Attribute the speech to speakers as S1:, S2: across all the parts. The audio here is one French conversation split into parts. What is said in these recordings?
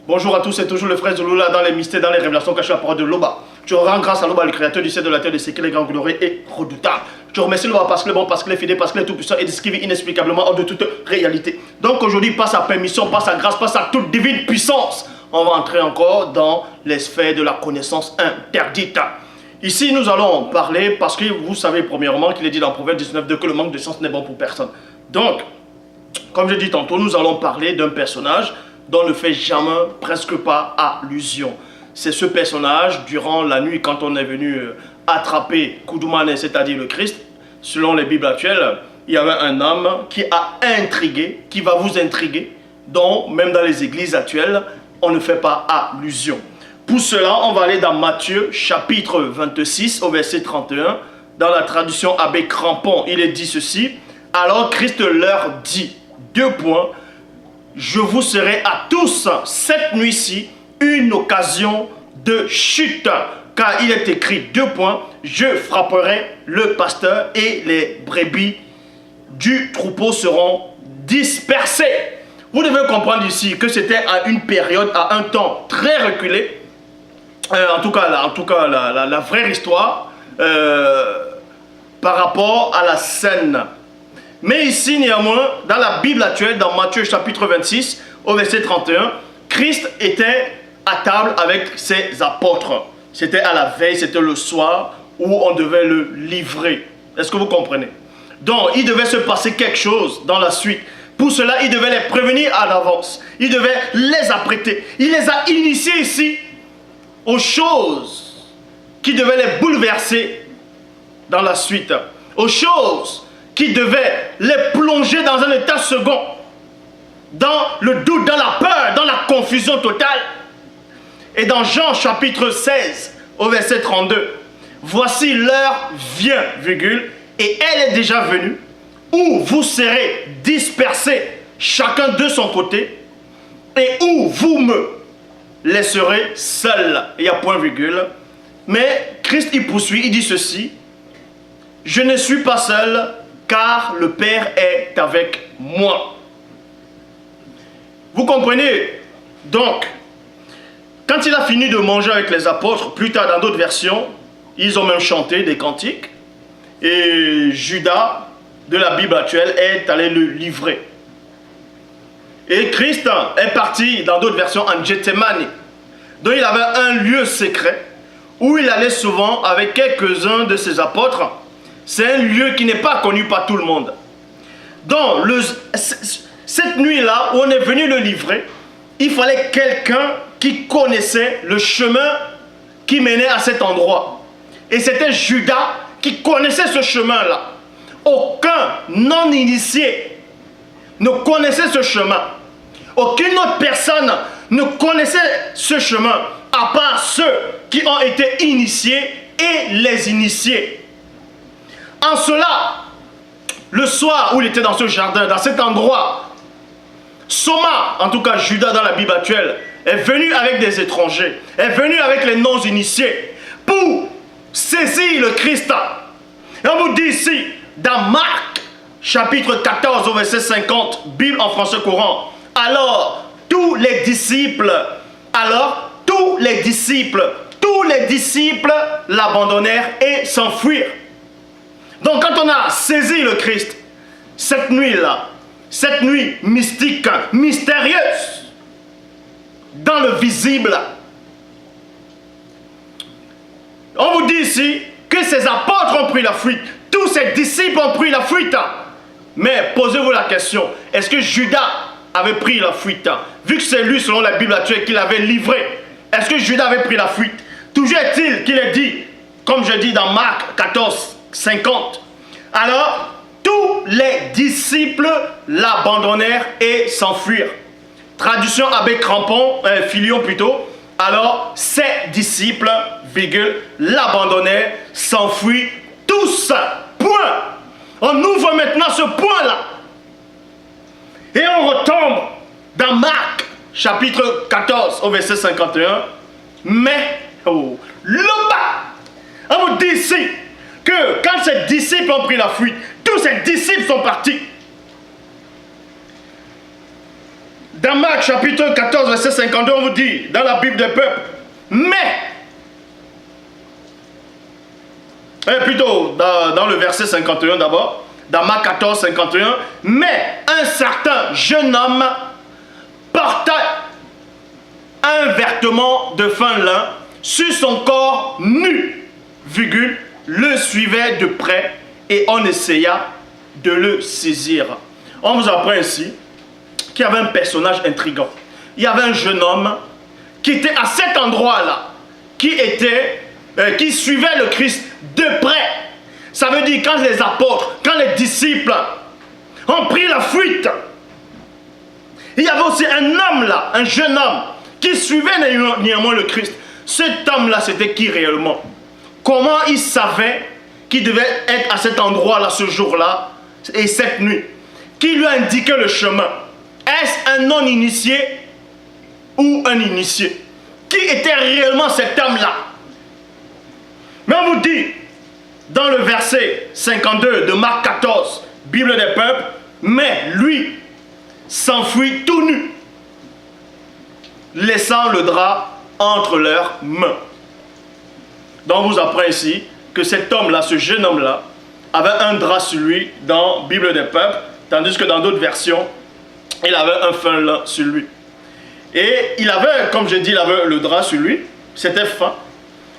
S1: Bonjour à tous, c'est toujours le frère Zouloula dans les mystères, dans les révélations cachées à la parole de Loba. Je rends grâce à Loba, le créateur du ciel, de la terre, de ce qu'il est grand, glorieux et redoutable. Je remercie Loba parce qu'il est bon, parce qu'il est fidèle, parce qu'il est tout puissant et de ce qui vit inexplicablement hors de toute réalité. Donc aujourd'hui, par sa permission, par sa grâce, par sa toute divine puissance, on va entrer encore dans les sphères de la connaissance interdite. Ici, nous allons parler, parce que vous savez premièrement qu'il est dit dans Proverbe 19.2 que le manque de sens n'est bon pour personne. Donc, comme je dis tantôt, nous allons parler d'un personnage dont on ne fait jamais, presque pas allusion. C'est ce personnage, durant la nuit, quand on est venu attraper Koudoumane, c'est-à-dire le Christ, selon les Bibles actuelles, il y avait un homme qui a intrigué, qui va vous intriguer, dont même dans les églises actuelles, on ne fait pas allusion. Pour cela, on va aller dans Matthieu, chapitre 26, au verset 31, dans la traduction Abbé Crampon, il est dit ceci. Alors Christ leur dit, 2 points, je vous serai à tous cette nuit-ci une occasion de chute. Car il est écrit 2 points, je frapperai le pasteur et les brebis du troupeau seront dispersées. Vous devez comprendre ici que c'était à une période, à un temps très reculé. En tout cas, la vraie histoire par rapport à la scène. Mais ici, néanmoins, dans la Bible actuelle, dans Matthieu chapitre 26, au verset 31, Christ était à table avec ses apôtres. C'était à la veille, c'était le soir où on devait le livrer. Est-ce que vous comprenez? Donc, il devait se passer quelque chose dans la suite. Pour cela, il devait les prévenir à l'avance. Il devait les apprêter. Il les a initiés ici aux choses qui devaient les bouleverser dans la suite. Aux choses qui devait les plonger dans un état second, dans le doute, dans la peur, dans la confusion totale. Et dans Jean chapitre 16, au verset 32, voici l'heure vient, virgule, et elle est déjà venue, où vous serez dispersés, chacun de son côté, et où vous me laisserez seul. Il y a point, virgule. Mais Christ, il poursuit, il dit ceci, je ne suis pas seul, car le Père est avec moi. Vous comprenez? Donc, quand il a fini de manger avec les apôtres, plus tard dans d'autres versions, ils ont même chanté des cantiques. Et Judas, de la Bible actuelle, est allé le livrer. Et Christ est parti, dans d'autres versions, en Gethsemane. Donc il avait un lieu secret, où il allait souvent avec quelques-uns de ses apôtres. C'est un lieu qui n'est pas connu par tout le monde. Donc, cette nuit-là, où on est venu le livrer, il fallait quelqu'un qui connaissait le chemin qui menait à cet endroit. Et c'était Judas qui connaissait ce chemin-là. Aucun non-initié ne connaissait ce chemin. Aucune autre personne ne connaissait ce chemin, à part ceux qui ont été initiés et les initiés. En cela, le soir où il était dans ce jardin, dans cet endroit, Soma, en tout cas Judas dans la Bible actuelle, est venu avec des étrangers, est venu avec les non-initiés pour saisir le Christ. Et on vous dit ici, dans Marc, chapitre 14, au verset 50, Bible en français courant, alors tous les disciples l'abandonnèrent et s'enfuirent. Donc quand on a saisi le Christ, cette nuit-là, cette nuit mystique, mystérieuse, dans le visible, on vous dit ici que ses apôtres ont pris la fuite, tous ses disciples ont pris la fuite. Mais posez-vous la question, est-ce que Judas avait pris la fuite? Vu que c'est lui, selon la Bible actuelle, qui l'avait livré, est-ce que Judas avait pris la fuite? Toujours est-il qu'il est dit, comme je dis dans Marc 14, 50. Alors, tous les disciples l'abandonnèrent et s'enfuirent. Traduction Abbé Crampon, Filion plutôt. Alors, ses disciples, virgule, l'abandonnèrent, s'enfuient tous. Point. On ouvre maintenant ce point-là. Et on retombe dans Marc, chapitre 14, au verset 51. Mais, là-bas, on vous dit ici, que quand ses disciples ont pris la fuite, tous ses disciples sont partis. Dans Marc chapitre 14, verset 52, on vous dit, dans la Bible des peuples, mais, plutôt dans le verset 51 d'abord, dans Marc 14, 51, mais un certain jeune homme porta un vêtement de fin lin sur son corps nu, virgule, le suivait de près et on essaya de le saisir. On vous apprend ici qu'il y avait un personnage intriguant. Il y avait un jeune homme qui était à cet endroit-là, qui suivait le Christ de près. Ça veut dire quand les apôtres, quand les disciples ont pris la fuite, il y avait aussi un homme là, un jeune homme, qui suivait néanmoins le Christ. Cet homme-là, c'était qui réellement? Comment il savait qu'il devait être à cet endroit-là, ce jour-là, et cette nuit? Qui lui a indiqué le chemin? Est-ce un non-initié ou un initié? Qui était réellement cet homme-là? Mais on vous dit, dans le verset 52 de Marc 14, Bible des peuples, mais lui s'enfuit tout nu, laissant le drap entre leurs mains. Donc on vous apprend ici que cet homme-là, ce jeune homme-là, avait un drap sur lui dans Bible des peuples, tandis que dans d'autres versions, il avait un fin lin sur lui. Et il avait, comme je dis, il avait le drap sur lui, c'était fin.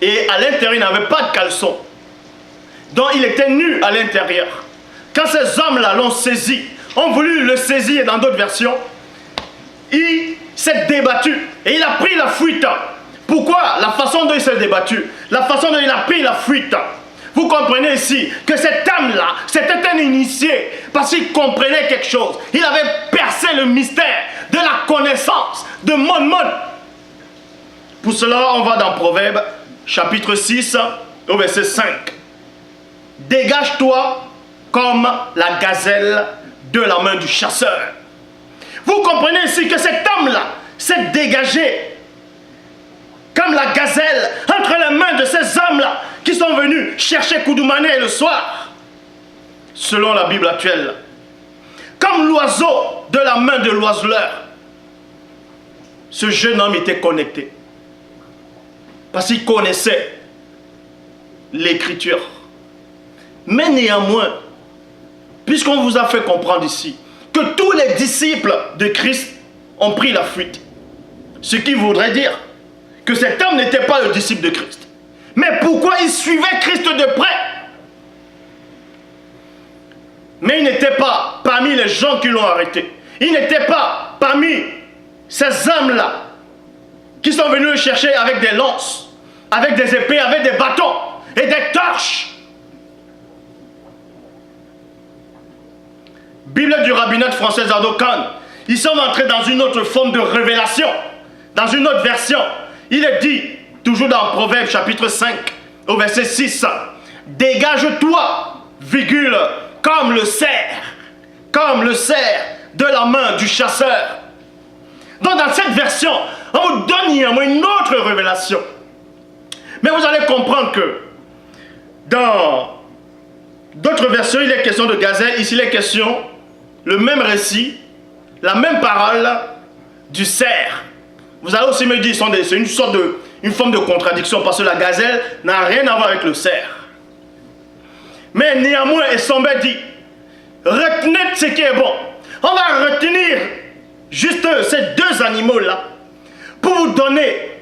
S1: Et à l'intérieur, il n'avait pas de caleçon. Donc il était nu à l'intérieur. Quand ces hommes-là l'ont saisi, ont voulu le saisir dans d'autres versions, il s'est débattu et il a pris la fuite. Pourquoi? La façon dont il s'est débattu, la façon dont il a pris la fuite. Vous comprenez ici que cet homme-là, c'était un initié parce qu'il comprenait quelque chose. Il avait percé le mystère de la connaissance de Mon. Pour cela, on va dans Proverbes, chapitre 6, au verset 5. Dégage-toi comme la gazelle de la main du chasseur. Vous comprenez ici que cet homme-là s'est dégagé comme la gazelle entre les mains de ces hommes-là qui sont venus chercher Koudoumane le soir, selon la Bible actuelle. Comme l'oiseau de la main de l'oiseleur, ce jeune homme était connecté. Parce qu'il connaissait l'écriture. Mais néanmoins, puisqu'on vous a fait comprendre ici que tous les disciples de Christ ont pris la fuite, ce qui voudrait dire que cet homme n'était pas le disciple de Christ. Mais pourquoi il suivait Christ de près? Mais il n'était pas parmi les gens qui l'ont arrêté. Il n'était pas parmi ces hommes-là qui sont venus le chercher avec des lances, avec des épées, avec des bâtons et des torches. Bible du rabbinat français Zadokan, ils sont entrés dans une autre forme de révélation, dans une autre version. Il est dit, toujours dans Proverbes chapitre 5, au verset 6, dégage-toi, virgule, comme le cerf de la main du chasseur. Donc dans cette version, on vous donne une autre révélation. Mais vous allez comprendre que dans d'autres versions, il est question de gazelle. Ici, il est question, le même récit, la même parole du cerf. Vous allez aussi me dire, c'est une forme de contradiction parce que la gazelle n'a rien à voir avec le cerf. Mais néanmoins, Essambé dit, retenez ce qui est bon. On va retenir juste ces deux animaux-là pour vous donner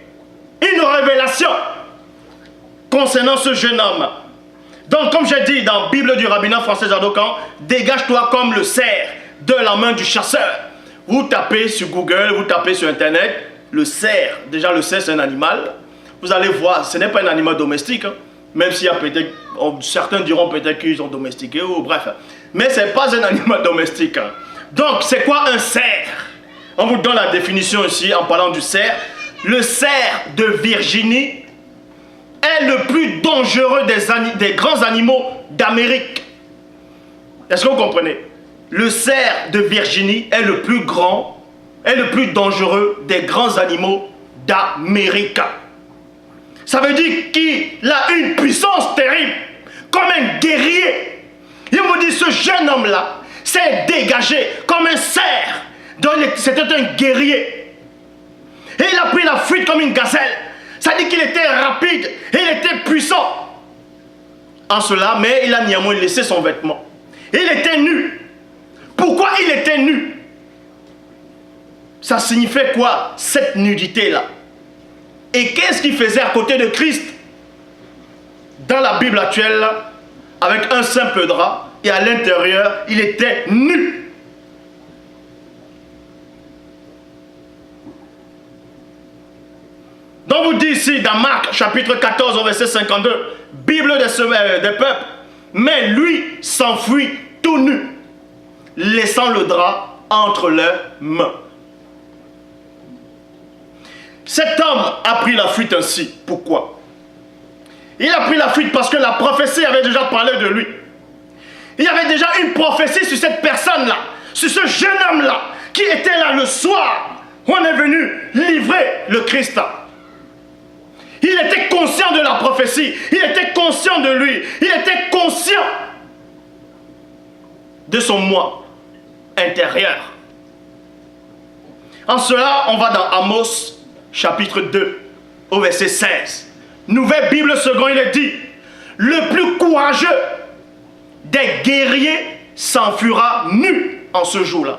S1: une révélation concernant ce jeune homme. Donc, comme j'ai dit dans la Bible du rabbinat français Zadokan, dégage-toi comme le cerf de la main du chasseur. Vous tapez sur Google, vous tapez sur Internet, le cerf. Déjà, le cerf, c'est un animal. Vous allez voir, ce n'est pas un animal domestique. Hein, même s'il y a peut-être, certains diront peut-être qu'ils ont domestiqué, ou bref. Mais ce n'est pas un animal domestique. Hein. Donc, c'est quoi un cerf? On vous donne la définition ici en parlant du cerf. Le cerf de Virginie est le plus dangereux des grands animaux d'Amérique. Est-ce que vous comprenez? Le cerf de Virginie est le plus grand, est le plus dangereux des grands animaux d'Amérique. Ça veut dire qu'il a une puissance terrible, comme un guerrier. Il vous dit, ce jeune homme-là s'est dégagé comme un cerf Donc c'était un guerrier. Et il a pris la fuite comme une gazelle. Ça dit qu'il était rapide et il était puissant. En cela, mais il a néanmoins laissé son vêtement. Et il était nu. Pourquoi il était nu? Ça signifiait quoi, cette nudité-là? Et qu'est-ce qu'il faisait à côté de Christ? Dans la Bible actuelle, avec un simple drap, et à l'intérieur, il était nu. Donc vous dit ici, dans Marc, chapitre 14, au verset 52, Bible des peuples, mais lui s'enfuit tout nu, laissant le drap entre leurs mains. Cet homme a pris la fuite ainsi. Pourquoi? Il a pris la fuite parce que la prophétie avait déjà parlé de lui. Il y avait déjà une prophétie sur cette personne-là, sur ce jeune homme-là, qui était là le soir où on est venu livrer le Christ. Il était conscient de la prophétie, il était conscient de lui, il était conscient de son moi intérieur. En cela, on va dans Amos, chapitre 2, au verset 16. Nouvelle Bible seconde, il est dit, le plus courageux des guerriers s'enfuira nu en ce jour-là.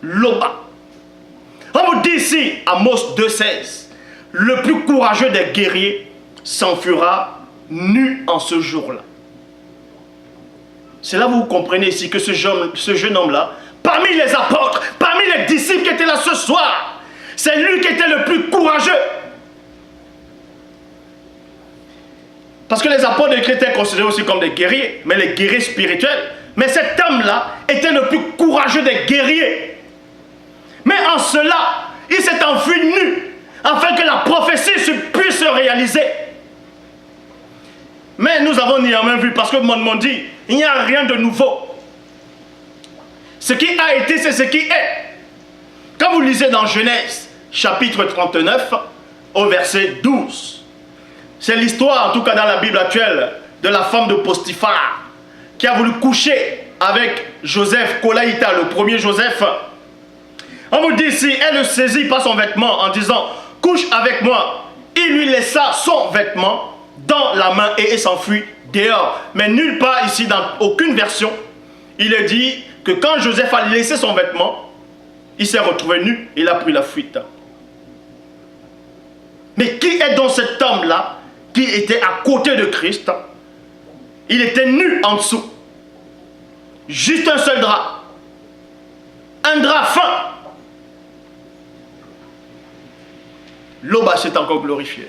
S1: Loba. On vous dit ici, Amos 2, 16. Le plus courageux des guerriers s'enfuira nu en ce jour-là. C'est là que vous comprenez ici que ce jeune homme-là, parmi les apôtres, parmi les disciples qui étaient là ce soir, c'est lui qui était le plus courageux. Parce que les apôtres de Christ étaient considérés aussi comme des guerriers, mais les guerriers spirituels. Mais cet homme-là était le plus courageux des guerriers. Mais en cela, il s'est enfui nu, afin que la prophétie puisse se réaliser. Mais nous avons néanmoins vu, parce que mon monde dit, il n'y a rien de nouveau. Ce qui a été, c'est ce qui est. Quand vous lisez dans Genèse, chapitre 39, au verset 12, c'est l'histoire, en tout cas dans la Bible actuelle, de la femme de Potiphar, qui a voulu coucher avec Joseph Kolaïta, le premier Joseph. On vous dit ici, elle le saisit par son vêtement en disant, couche avec moi. Il lui laissa son vêtement dans la main et il s'enfuit dehors. Mais nulle part ici, dans aucune version, il est dit que quand Joseph a laissé son vêtement, il s'est retrouvé nu, il a pris la fuite. Mais qui est donc cet homme-là qui était à côté de Christ? Il était nu en dessous. Juste un seul drap. Un drap fin. L'Oba s'est encore glorifié.